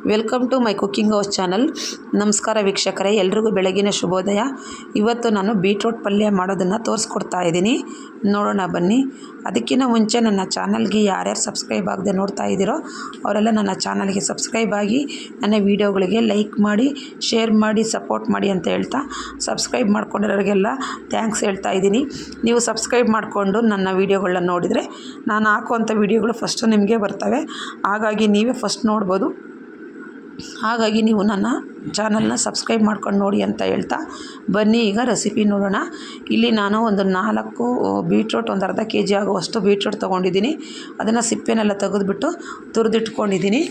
Welcome to my cooking house channel. ನಮಸ್ಕಾರ ವೀಕ್ಷಕರೇ, ಎಲ್ರಿಗೂ ಬೆಳಗಿನ ಶುಭೋದಯ. ಇವತ್ತು ನಾನು ಬೀಟ್ರೂಟ್ ಪಲ್ಯ ಮಾಡೋದನ್ನು ತೋರಿಸ್ಕೊಡ್ತಾ ಇದ್ದೀನಿ, ನೋಡೋಣ ಬನ್ನಿ. ಅದಕ್ಕಿಂತ ಮುಂಚೆ ನನ್ನ ಚಾನಲ್ಗೆ ಯಾರ್ಯಾರು ಸಬ್ಸ್ಕ್ರೈಬ್ ಆಗದೆ ನೋಡ್ತಾ ಇದ್ದೀರೋ ಅವರೆಲ್ಲ ನನ್ನ ಚಾನಲ್ಗೆ ಸಬ್ಸ್ಕ್ರೈಬ್ ಆಗಿ ನನ್ನ ವೀಡಿಯೋಗಳಿಗೆ ಲೈಕ್ ಮಾಡಿ, ಶೇರ್ ಮಾಡಿ, ಸಪೋರ್ಟ್ ಮಾಡಿ ಅಂತ ಹೇಳ್ತಾ ಸಬ್ಸ್ಕ್ರೈಬ್ ಮಾಡ್ಕೊಂಡಿರೋರಿಗೆಲ್ಲ ಥ್ಯಾಂಕ್ಸ್ ಹೇಳ್ತಾ ಇದ್ದೀನಿ. ನೀವು ಸಬ್ಸ್ಕ್ರೈಬ್ ಮಾಡಿಕೊಂಡು ನನ್ನ ವೀಡಿಯೋಗಳನ್ನ ನೋಡಿದರೆ ನಾನು ಹಾಕುವಂಥ ವೀಡಿಯೋಗಳು ಫಸ್ಟು ನಿಮಗೆ ಬರ್ತವೆ. ಹಾಗಾಗಿ ನೀವೇ ಫಸ್ಟ್ ನೋಡ್ಬೋದು. ಹಾಗಾಗಿ ನೀವು ನನ್ನ ಚಾನಲ್ನ ಸಬ್ಸ್ಕ್ರೈಬ್ ಮಾಡ್ಕೊಂಡು ನೋಡಿ ಅಂತ ಹೇಳ್ತಾ ಬನ್ನಿ ಈಗ ರೆಸಿಪಿ ನೋಡೋಣ. ಇಲ್ಲಿ ನಾನು ಒಂದು 4 ಬೀಟ್ರೂಟ್, ಒಂದು ಅರ್ಧ kg ಆಗುವಷ್ಟು ಬೀಟ್ರೂಟ್ ತೊಗೊಂಡಿದ್ದೀನಿ. ಅದನ್ನು ಸಿಪ್ಪೆನೆಲ್ಲ ತೆಗೆದುಬಿಟ್ಟು ತುರಿದಿಟ್ಕೊಂಡಿದ್ದೀನಿ.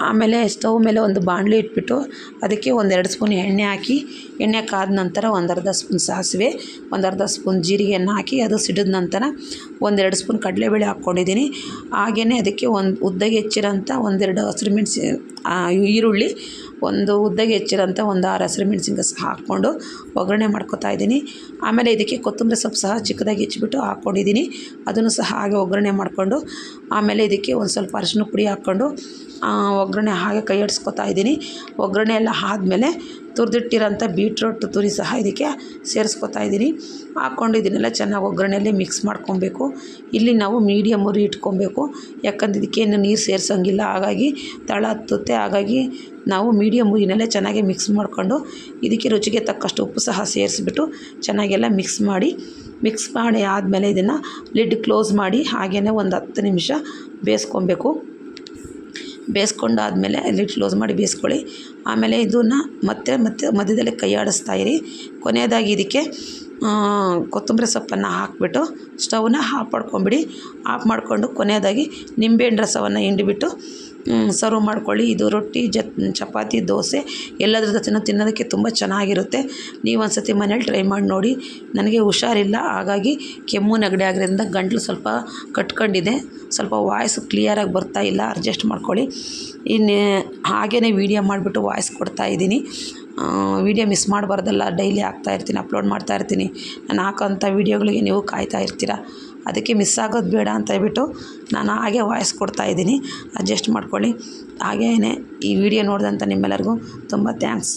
ಆಮೇಲೆ ಸ್ಟವ್ ಮೇಲೆ ಒಂದು ಬಾಣಲಿ ಇಟ್ಬಿಟ್ಟು ಅದಕ್ಕೆ 1-2 ಸ್ಪೂನ್ ಎಣ್ಣೆ ಹಾಕಿ, ಎಣ್ಣೆ ಕಾದ ನಂತರ 1/2 ಸ್ಪೂನ್ ಸಾಸಿವೆ, 1/2 ಸ್ಪೂನ್ ಜೀರಿಗೆಯನ್ನು ಹಾಕಿ ಅದು ಸಿಡಿದ ನಂತರ 1-2 ಸ್ಪೂನ್ ಕಡಲೆಬೇಳೆ ಹಾಕ್ಕೊಂಡಿದ್ದೀನಿ. ಹಾಗೆಯೇ ಅದಕ್ಕೆ ಒಂದು ಉದ್ದಗೆ ಹೆಚ್ಚಿರೋಂಥ 1-2 ಹಸಿರುಮೆಣಸಿ ಈರುಳ್ಳಿ, ಒಂದು ಉದ್ದಗೆ ಹೆಚ್ಚಿರೋಂಥ 1-6 ಹಸಿರುಮೆಣಸಿನ್ಕಾಯಿ ಸಹ ಹಾಕ್ಕೊಂಡು ಒಗ್ಗರಣೆ ಮಾಡ್ಕೊತಾ ಇದ್ದೀನಿ. ಆಮೇಲೆ ಇದಕ್ಕೆ ಕೊತ್ತಂಬರಿ ಸೊಪ್ಪು ಸಹ ಚಿಕ್ಕದಾಗಿ ಹೆಚ್ಚಿಬಿಟ್ಟು ಹಾಕ್ಕೊಂಡಿದ್ದೀನಿ. ಅದನ್ನು ಸಹ ಹಾಗೆ ಒಗ್ಗರಣೆ ಮಾಡಿಕೊಂಡು ಆಮೇಲೆ ಇದಕ್ಕೆ ಒಂದು ಸ್ವಲ್ಪ ಅರಿಶಿನ ಪುಡಿ ಹಾಕ್ಕೊಂಡು ಒಗ್ಗರಣೆ ಹಾಗೆ ಕೈ ಆಡಿಸ್ಕೊತಾ ಇದ್ದೀನಿ. ಒಗ್ಗರಣೆ ಎಲ್ಲ ಆದಮೇಲೆ ತುರಿದಿಟ್ಟಿರೋಂಥ ಬೀಟ್ರೂಟ್ ತುರಿ ಸಹ ಇದಕ್ಕೆ ಸೇರಿಸ್ಕೊತಾ ಇದ್ದೀನಿ. ಹಾಕ್ಕೊಂಡು ಇದನ್ನೆಲ್ಲ ಚೆನ್ನಾಗಿ ಒಗ್ಗರಣೆಯಲ್ಲಿ ಮಿಕ್ಸ್ ಮಾಡ್ಕೊಬೇಕು. ಇಲ್ಲಿ ನಾವು ಮೀಡಿಯಮ್ ಉರಿ ಇಟ್ಕೊಬೇಕು, ಯಾಕಂದ್ರೆ ಇದಕ್ಕೇನು ನೀರು ಸೇರಿಸೋಂಗಿಲ್ಲ, ಹಾಗಾಗಿ ತಳ ಹತ್ತುತ್ತೆ. ಹಾಗಾಗಿ ನಾವು ಮೀಡಿಯಮ್ ಉರಿನಲ್ಲೇ ಚೆನ್ನಾಗಿ ಮಿಕ್ಸ್ ಮಾಡಿಕೊಂಡು ಇದಕ್ಕೆ ರುಚಿಗೆ ತಕ್ಕಷ್ಟು ಉಪ್ಪು ಸಹ ಸೇರಿಸ್ಬಿಟ್ಟು ಚೆನ್ನಾಗೆಲ್ಲ ಮಿಕ್ಸ್ ಮಾಡಿ ಆದಮೇಲೆ ಇದನ್ನು ಲಿಡ್ ಕ್ಲೋಸ್ ಮಾಡಿ ಹಾಗೆಯೇ ಒಂದು 10 ನಿಮಿಷ ಬೇಯಿಸ್ಕೊಬೇಕು. ಬೇಯಿಸ್ಕೊಂಡಾದಮೇಲೆ ಲಿಡ್ ಕ್ಲೋಸ್ ಮಾಡಿ ಬೇಯಿಸ್ಕೊಳ್ಳಿ. ಆಮೇಲೆ ಇದನ್ನು ಮತ್ತೆ ಮಧ್ಯದಲ್ಲೇ ಕೈ ಆಡಿಸ್ತಾ ಇರಿ. ಕೊನೆಯದಾಗಿ ಇದಕ್ಕೆ ಕೊತ್ತಂಬರಿ ಸೊಪ್ಪನ್ನು ಹಾಕಿಬಿಟ್ಟು ಸ್ಟವ್ನ ಆಫ್ ಮಾಡ್ಕೊಂಬಿಡಿ. ಆಫ್ ಮಾಡಿಕೊಂಡು ಕೊನೆಯದಾಗಿ ನಿಂಬೆಹಣ್ಣು ರಸವನ್ನು ಹಿಂಡಿಬಿಟ್ಟು ಸರ್ವ್ ಮಾಡ್ಕೊಳ್ಳಿ. ಇದು ರೊಟ್ಟಿ, ಚಪಾತಿ, ದೋಸೆ ಎಲ್ಲದ್ರ ಜೊತೆನೂ ತಿನ್ನೋದಕ್ಕೆ ತುಂಬ ಚೆನ್ನಾಗಿರುತ್ತೆ. ನೀವು ಒಂದು ಸತಿ ಮನೇಲಿ ಟ್ರೈ ಮಾಡಿ ನೋಡಿ. ನನಗೆ ಹುಷಾರಿಲ್ಲ, ಹಾಗಾಗಿ ಕೆಮ್ಮು ನೆಗಡಿ ಆಗಿರೋದ್ರಿಂದ ಗಂಟಲು ಸ್ವಲ್ಪ ಕಟ್ಕೊಂಡಿದೆ, ಸ್ವಲ್ಪ ವಾಯ್ಸ್ ಕ್ಲಿಯರಾಗಿ ಬರ್ತಾ ಇಲ್ಲ, ಅಡ್ಜಸ್ಟ್ ಮಾಡ್ಕೊಳ್ಳಿ. ಇನ್ನು ಹಾಗೇ ವೀಡಿಯೋ ಮಾಡಿಬಿಟ್ಟು ವಾಯ್ಸ್ ಕೊಡ್ತಾ ಇದ್ದೀನಿ. ವೀಡಿಯೋ ಮಿಸ್ ಮಾಡಬಾರ್ದಲ್ಲ, ಡೈಲಿ ಹಾಕ್ತಾಯಿರ್ತೀನಿ, ಅಪ್ಲೋಡ್ ಮಾಡ್ತಾಯಿರ್ತೀನಿ. ನಾನು ಹಾಕೋಂಥ ವೀಡಿಯೋಗಳಿಗೆ ನೀವು ಕಾಯ್ತಾ ಇರ್ತೀರ, ಅದಕ್ಕೆ ಮಿಸ್ ಆಗೋದು ಬೇಡ ಅಂತ ಹೇಳ್ಬಿಟ್ಟು ನಾನು ಹಾಗೆ ವಾಯ್ಸ್ ಕೊಡ್ತಾ ಇದ್ದೀನಿ. ಅಡ್ಜಸ್ಟ್ ಮಾಡ್ಕೊಳ್ಳಿ. ಹಾಗೆಯೇ ಈ ವಿಡಿಯೋ ನೋಡಿದಂಥ ನಿಮ್ಮೆಲ್ಲರಿಗೂ ತುಂಬ ಥ್ಯಾಂಕ್ಸ್.